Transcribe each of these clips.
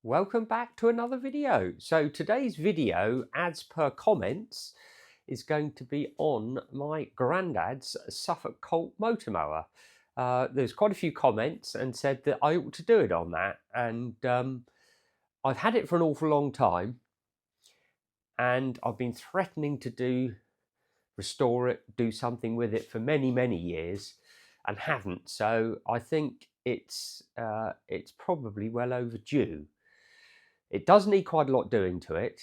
welcome back to another video. So today's video, as per comments, is going to be on my granddad's Suffolk Colt Mower. There's quite a few comments and said that I ought to do it on that, and I've had it for an awful long time, and I've been threatening to restore it, do something with it for many years, and haven't. So I think it's probably well overdue. It does need quite a lot doing to it,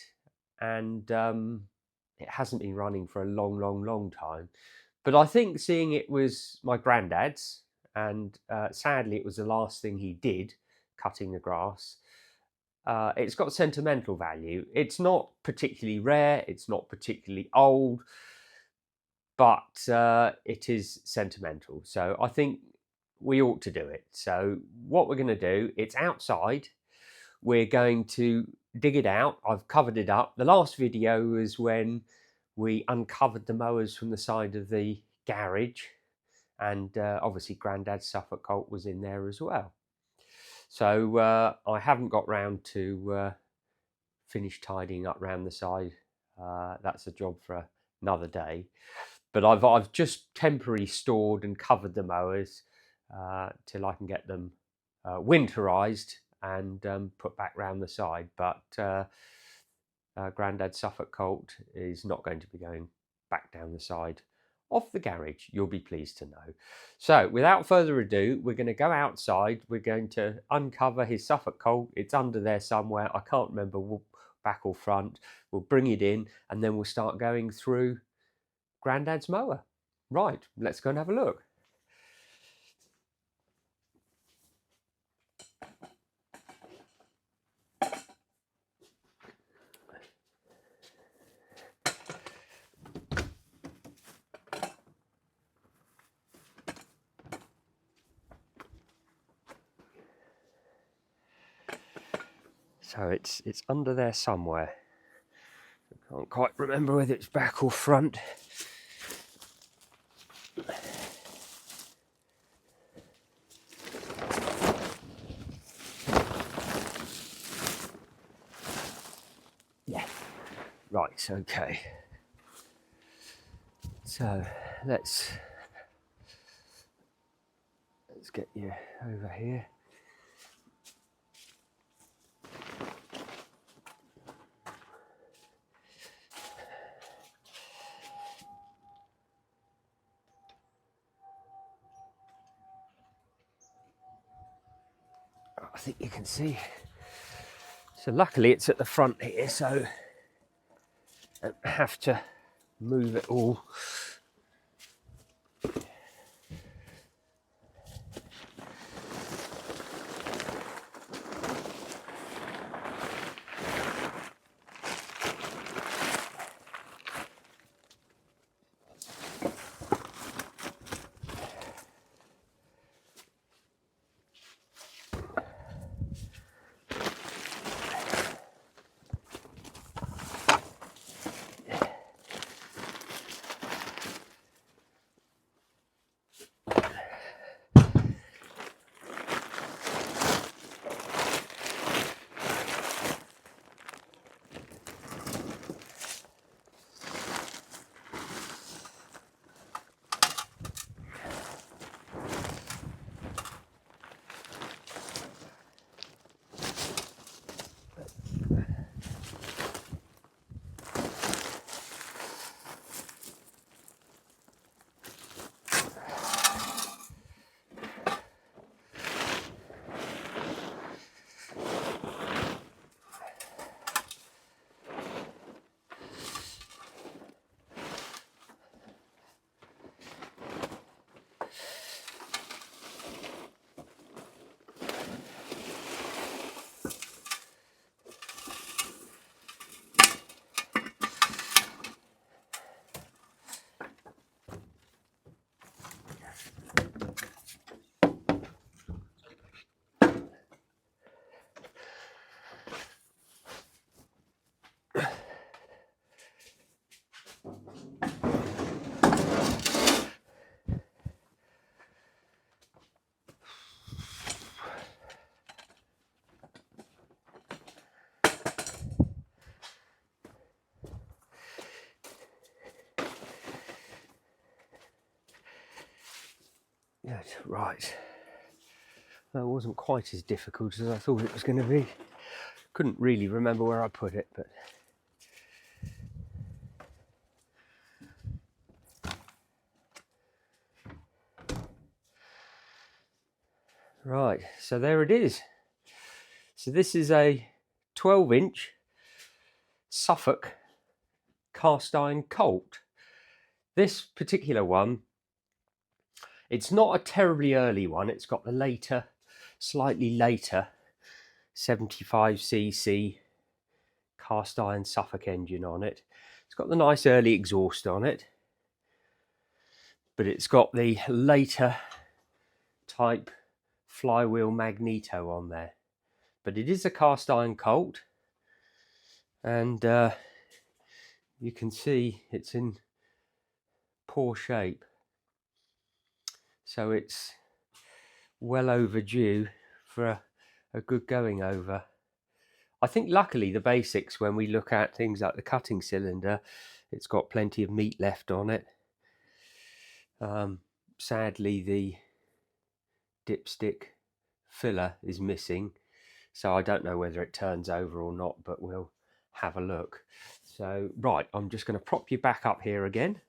and it hasn't been running for a long time. But I think, seeing it was my granddad's, and sadly it was the last thing he did, cutting the grass, it's got sentimental value. It's not particularly rare, it's not particularly old, but it is sentimental. So I think we ought to do it. So what we're going to do, it's outside. We're going to dig it out. I've covered it up. The last video was when we uncovered the mowers from the side of the garage, and obviously Grandad's Suffolk Colt was in there as well. So I haven't got round to finish tidying up round the side. That's a job for another day. But I've just temporarily stored and covered the mowers till I can get them winterized and put back round the side. But Grandad's Suffolk Colt is not going to be going back down the side of the garage, you'll be pleased to know. So without further ado, we're going to go outside. We're going to uncover his Suffolk Colt. It's under there somewhere, I can't remember back or front. We'll bring it in, and then we'll start going through Grandad's mower. Right, let's go and have a look. So it's under there somewhere. I can't quite remember whether it's back or front. Yeah, right, okay. So let's get you over here. I think you can see. So luckily it's at the front here, so I don't have to move it all. Good, right. That wasn't quite as difficult as I thought it was going to be. Couldn't really remember where I put it, but right, so there it is. So this is a 12-inch Suffolk cast iron Colt. This particular one, it's not a terribly early one. It's got the later, slightly later 75cc cast iron Suffolk engine on it. It's got the nice early exhaust on it, but it's got the later type flywheel magneto on there. But it is a cast iron Colt, and you can see it's in poor shape, so it's well overdue for a good going over. I think luckily the basics, when we look at things like the cutting cylinder, it's got plenty of meat left on it. Sadly, the dipstick filler is missing, so I don't know whether it turns over or not, but we'll have a look. So right, I'm just going to prop you back up here again.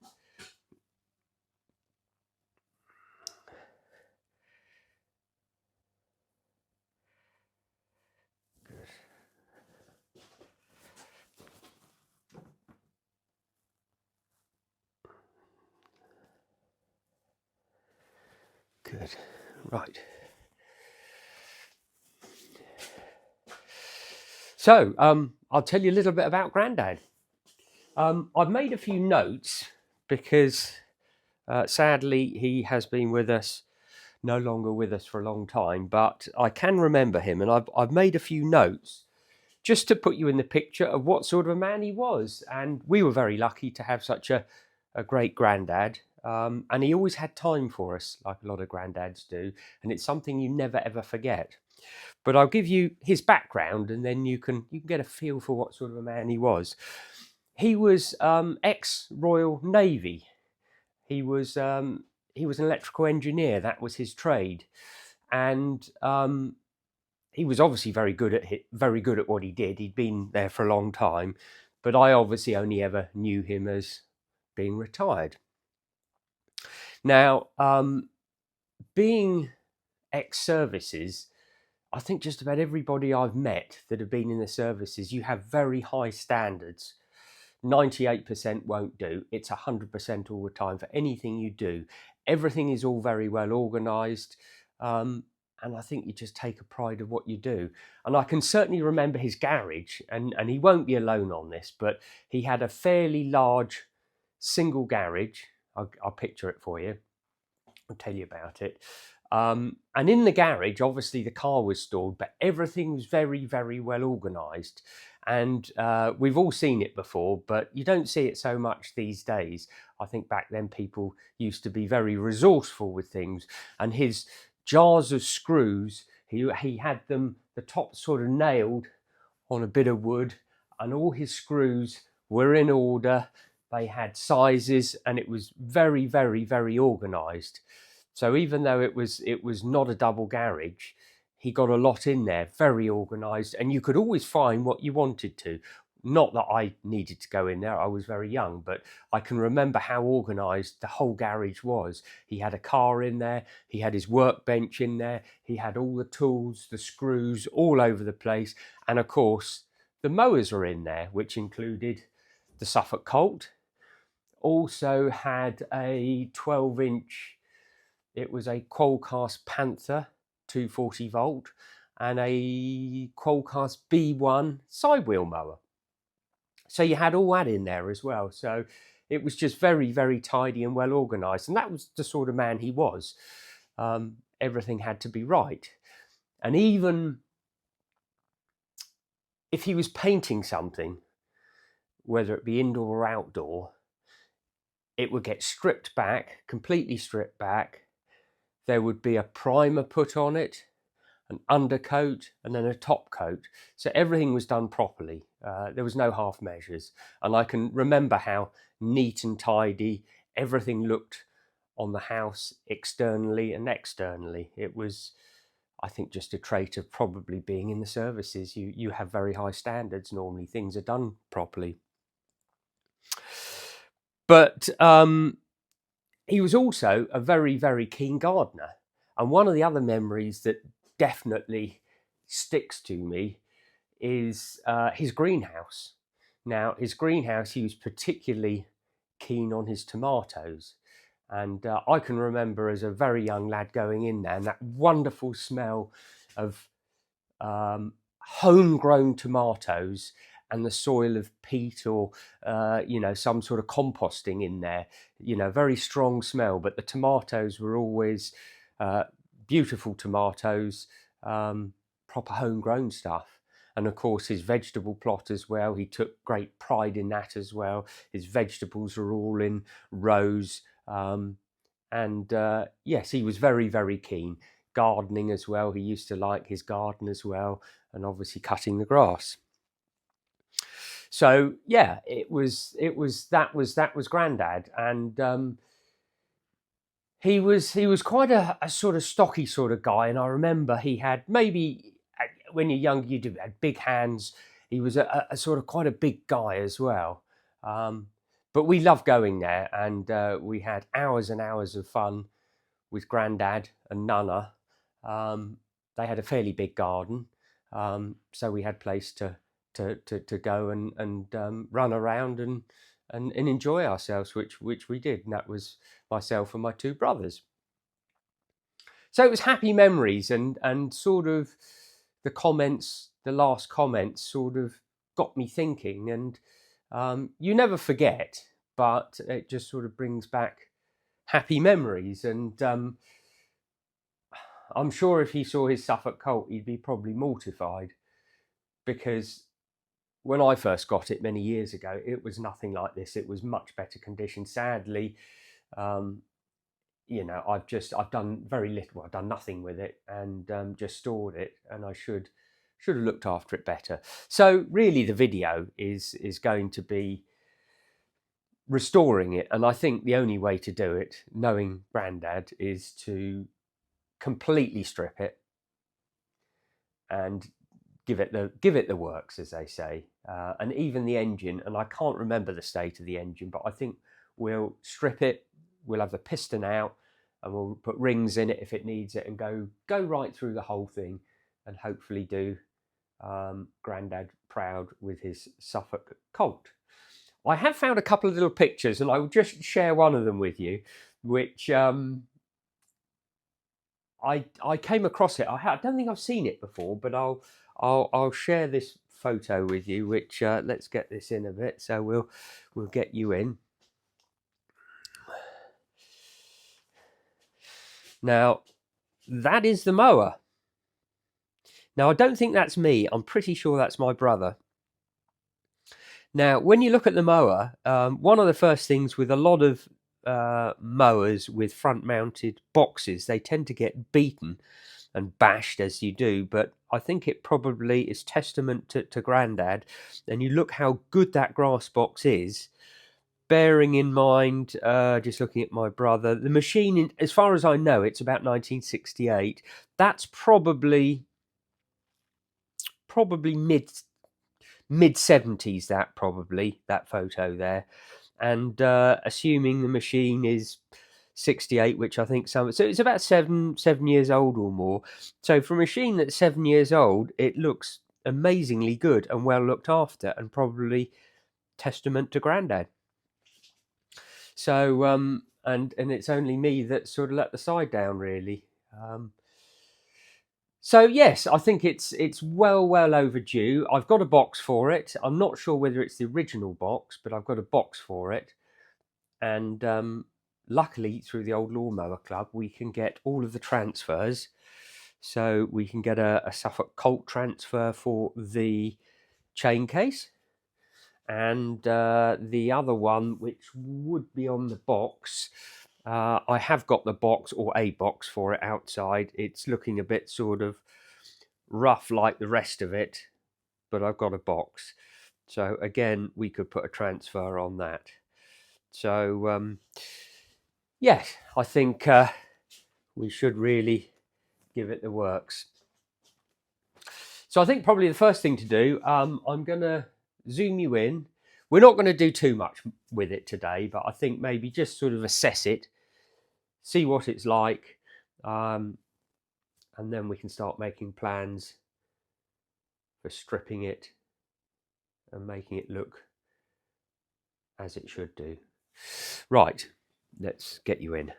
Good. Right. So I'll tell you a little bit about Grandad. I've made a few notes because sadly he has been with us, no longer with us for a long time, but I can remember him, and I've made a few notes just to put you in the picture of what sort of a man he was. And we were very lucky to have such a great granddad. And he always had time for us, like a lot of granddads do. And it's something you never, ever forget. But I'll give you his background, and then you can get a feel for what sort of a man he was. He was ex-Royal Navy. He was an electrical engineer. That was his trade. And he was obviously very good at what he did. He'd been there for a long time, but I obviously only ever knew him as being retired. Now, being ex-services, I think just about everybody I've met that have been in the services, you have very high standards. 98% won't do. It's 100% all the time for anything you do. Everything is all very well organised. And I think you just take a pride of what you do. And I can certainly remember his garage, and he won't be alone on this, but he had a fairly large single garage. I'll picture it for you. I'll tell you about it. And in the garage, obviously the car was stored, but everything was very, very well organised. And we've all seen it before, but you don't see it so much these days. I think back then people used to be very resourceful with things. And his jars of screws, he had them, the top sort of nailed on a bit of wood, and all his screws were in order. They had sizes, and it was very, very, very organised. So even though it was not a double garage, he got a lot in there, very organised, and you could always find what you wanted to. Not that I needed to go in there, I was very young, but I can remember how organised the whole garage was. He had a car in there, he had his workbench in there, he had all the tools, the screws all over the place, and of course the mowers were in there, which included the Suffolk Colt. Also had a 12-inch, it was a Qualcast Panther 240 volt and a Qualcast B1 side wheel mower. So you had all that in there as well. So it was just very, very tidy and well organised. And that was the sort of man he was. Everything had to be right. And even if he was painting something, whether it be indoor or outdoor, it would get stripped back, completely stripped back. There would be a primer put on it, an undercoat, and then a top coat. So everything was done properly. There was no half measures. And I can remember how neat and tidy everything looked on the house externally and externally. It was, I think, just a trait of probably being in the services. You have very high standards. Normally things are done properly. But he was also a very, very keen gardener. And one of the other memories that definitely sticks to me is his greenhouse. Now, his greenhouse, he was particularly keen on his tomatoes. And I can remember as a very young lad going in there, and that wonderful smell of homegrown tomatoes and the soil of peat or some sort of composting in there, very strong smell. But the tomatoes were always beautiful tomatoes, proper homegrown stuff. And of course his vegetable plot as well, he took great pride in that as well. His vegetables were all in rows, and yes, he was very, very keen. Gardening as well, he used to like his garden as well, and obviously cutting the grass. So yeah, that was Grandad. And he was quite a sort of stocky sort of guy. And I remember he had, maybe when you're young you do had big hands. He was a sort of quite a big guy as well. But we loved going there, and we had hours and hours of fun with Grandad and Nana. They had a fairly big garden, so we had place to go and run around and enjoy ourselves, which we did. And that was myself and my two brothers. So it was happy memories, and sort of the last comments sort of got me thinking. And you never forget, but it just sort of brings back happy memories. And I'm sure if he saw his Suffolk Colt, he'd be probably mortified, because when I first got it many years ago, it was nothing like this. It was much better condition. Sadly, I've done very little. Well, I've done nothing with it, and just stored it. And I should have looked after it better. So really, the video is going to be restoring it, and I think the only way to do it, knowing Grandad, is to completely strip it and give it the works, as they say. And even the engine, and I can't remember the state of the engine, but I think we'll strip it, we'll have the piston out, and we'll put rings in it if it needs it, and go right through the whole thing, and hopefully do Grandad proud with his Suffolk Colt. I have found a couple of little pictures, and I will just share one of them with you, which I came across it. I don't think I've seen it before, but I'll share this photo with you. Which let's get this in a bit, so we'll get you in. Now, that is the mower. Now, I don't think that's me. I'm pretty sure that's my brother. Now, when you look at the mower, one of the first things with a lot of mowers with front-mounted boxes, they tend to get beaten and bashed as you do. But I think it probably is testament to Grandad. And you look how good that grass box is, bearing in mind, just looking at my brother, the machine, as far as I know, it's about 1968. That's probably mid 70s, that photo there. And assuming the machine is 68, which I think so it's about seven years old or more. So for a machine that's 7 years old, it looks amazingly good and well looked after, and probably testament to Grandad. So and it's only me that sort of let the side down, really. So yes, I think it's well overdue. I've got a box for it. I'm not sure whether it's the original box, but I've got a box for it. And luckily, through the Old Lawnmower Club, we can get all of the transfers. So we can get a Suffolk Colt transfer for the chain case. And the other one, which would be on the box, I have got the box, or a box for it outside. It's looking a bit sort of rough like the rest of it, but I've got a box. So again, we could put a transfer on that. So yes, I think we should really give it the works. So I think probably the first thing to do, I'm going to zoom you in. We're not going to do too much with it today, but I think maybe just sort of assess it, see what it's like, and then we can start making plans for stripping it and making it look as it should do. Right, let's get you in.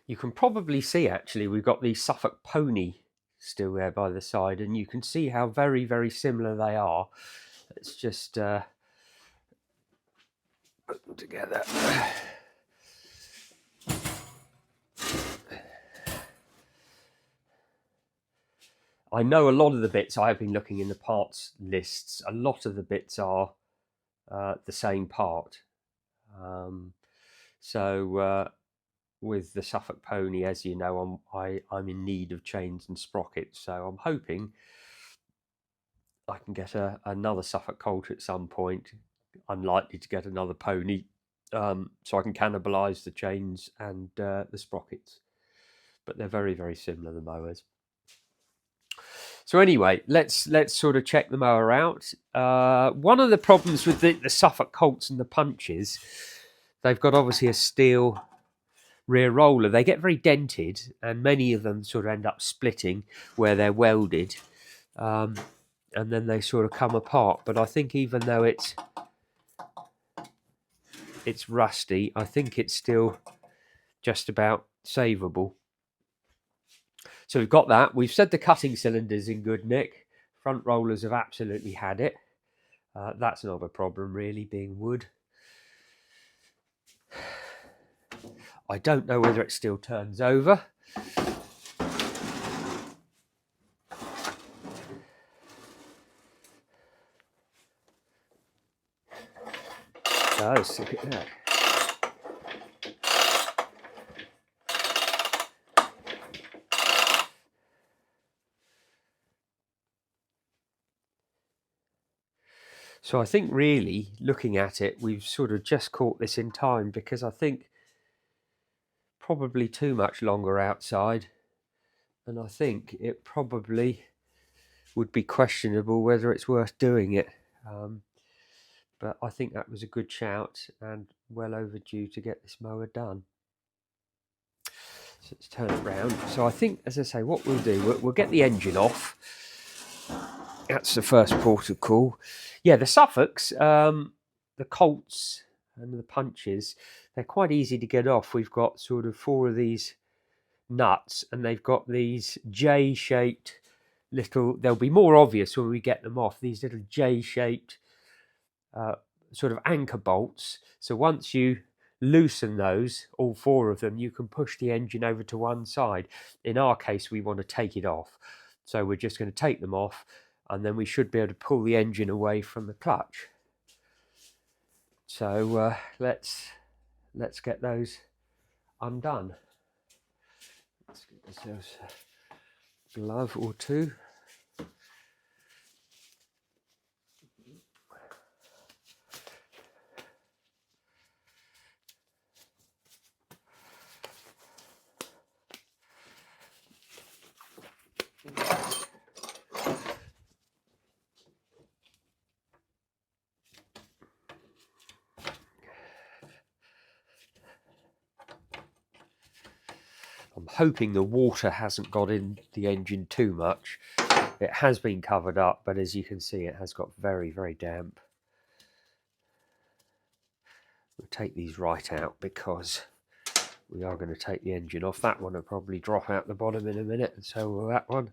You can probably see actually we've got the Suffolk pony still there by the side, and you can see how very, very similar they are. Let's just put them together. I know a lot of the bits, I've been looking in the parts lists, a lot of the bits are the same part. With the Suffolk pony, as you know, I'm in need of chains and sprockets, so I'm hoping I can get another Suffolk Colt at some point. Unlikely to get another pony, so I can cannibalise the chains and the sprockets. But they're very, very similar, the mowers. So anyway, let's sort of check the mower out. One of the problems with the Suffolk Colts and the punches, they've got obviously a steel rear roller. They get very dented, and many of them sort of end up splitting where they're welded, and then they sort of come apart. But I think even though it's rusty, I think it's still just about savable. So we've got that. We've said the cutting cylinder's in good nick. Front rollers have absolutely had it. That's not a problem really, being wood. I don't know whether it still turns over. Oh, look at that. So I think really, looking at it, we've sort of just caught this in time, because I think probably too much longer outside, and I think it probably would be questionable whether it's worth doing it. But I think that was a good shout and well overdue to get this mower done. So let's turn it round. So I think, as I say, what we'll do, we'll get the engine off. That's the first port of call. Yeah, the Suffolks, the Colts and the punches, they're quite easy to get off. We've got sort of 4 of these nuts, and they've got these J-shaped little, they'll be more obvious when we get them off, these little J-shaped sort of anchor bolts. So once you loosen those, all 4 of them, you can push the engine over to one side. In our case, we want to take it off. So we're just going to take them off, and then we should be able to pull the engine away from the clutch. So let's get those undone. Let's get ourselves a glove or two. I'm hoping the water hasn't got in the engine too much. It has been covered up, but as you can see, it has got very, very damp. We'll take these right out because we are going to take the engine off. That one will probably drop out the bottom in a minute, and so will that one.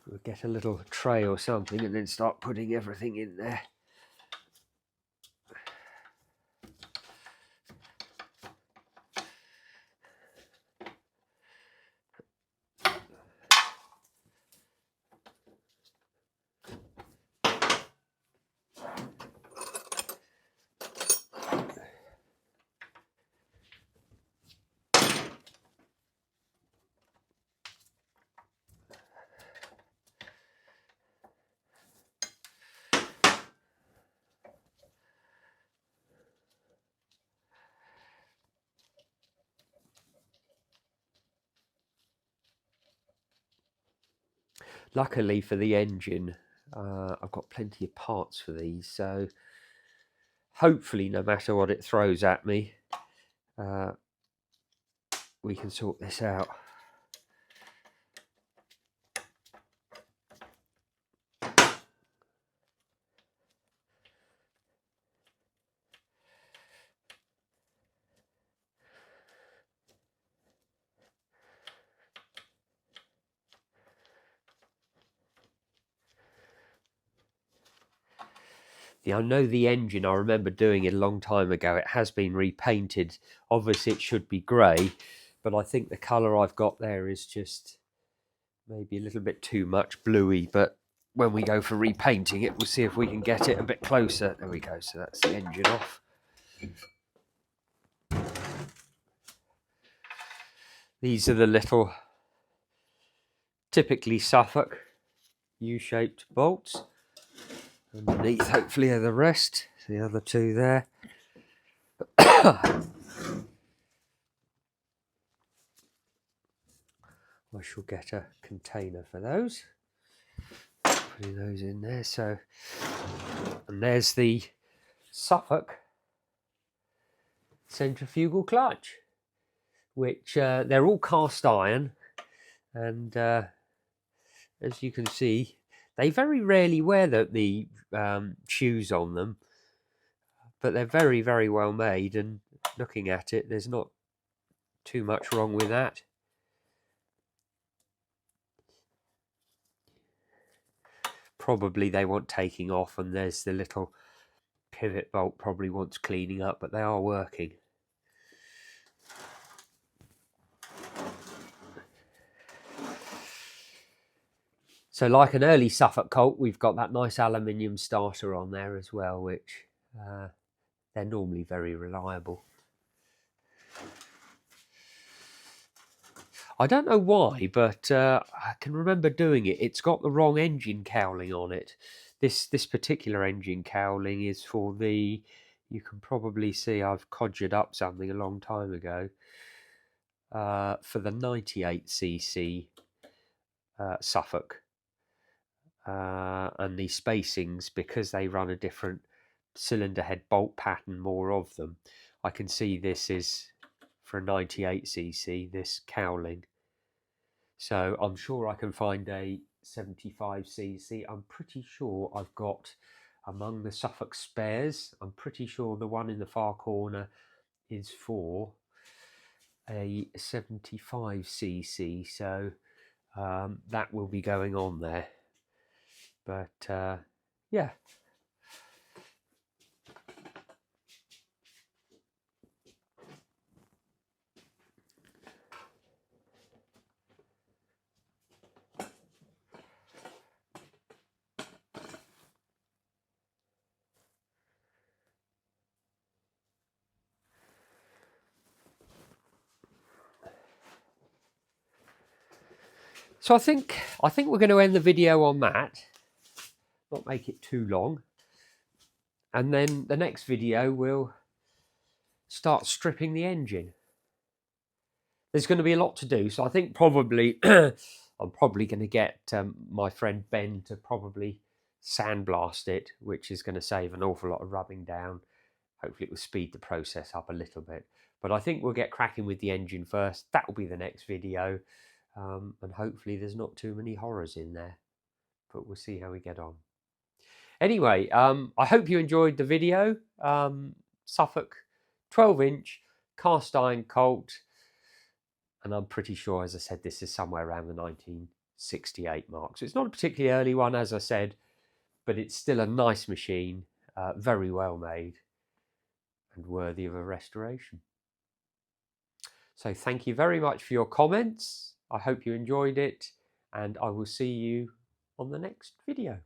We'll get a little tray or something and then start putting everything in there. Luckily for the engine, I've got plenty of parts for these, so hopefully no matter what it throws at me, we can sort this out. Yeah, I know the engine, I remember doing it a long time ago. It has been repainted. Obviously it should be grey, but I think the colour I've got there is just maybe a little bit too much bluey. But when we go for repainting it, we'll see if we can get it a bit closer. There we go, so that's the engine off. These are the little, typically Suffolk U-shaped bolts. Underneath, hopefully, are the rest. The other two there. I shall get a container for those. Putting those in there. So, and there's the Suffolk centrifugal clutch, which they're all cast iron, and as you can see, they very rarely wear the shoes on them, but they're very, very well made, and looking at it, there's not too much wrong with that. Probably they want taking off, and there's the little pivot bolt probably wants cleaning up, but they are working. So like an early Suffolk Colt, we've got that nice aluminium starter on there as well, which they're normally very reliable. I don't know why, but I can remember doing it. It's got the wrong engine cowling on it. This particular engine cowling is for the, you can probably see I've codgered up something a long time ago, for the 98cc Suffolk. And the spacings, because they run a different cylinder head bolt pattern, more of them, I can see this is for a 98cc, this cowling. So I'm sure I can find a 75cc. I'm pretty sure I've got, among the Suffolk spares, I'm pretty sure the one in the far corner is for a 75cc, so that will be going on there. But yeah. So I think we're going to end the video on that, not make it too long, and then the next video we'll start stripping the engine. There's going to be a lot to do, so I think probably I'm probably going to get my friend Ben to probably sandblast it, which is going to save an awful lot of rubbing down. Hopefully it will speed the process up a little bit, but I think we'll get cracking with the engine first. That will be the next video. And hopefully there's not too many horrors in there, but we'll see how we get on. Anyway, I hope you enjoyed the video. Suffolk 12-inch cast iron Colt, and I'm pretty sure, as I said, this is somewhere around the 1968 mark. So it's not a particularly early one, as I said, but it's still a nice machine, very well made and worthy of a restoration. So thank you very much for your comments. I hope you enjoyed it, and I will see you on the next video.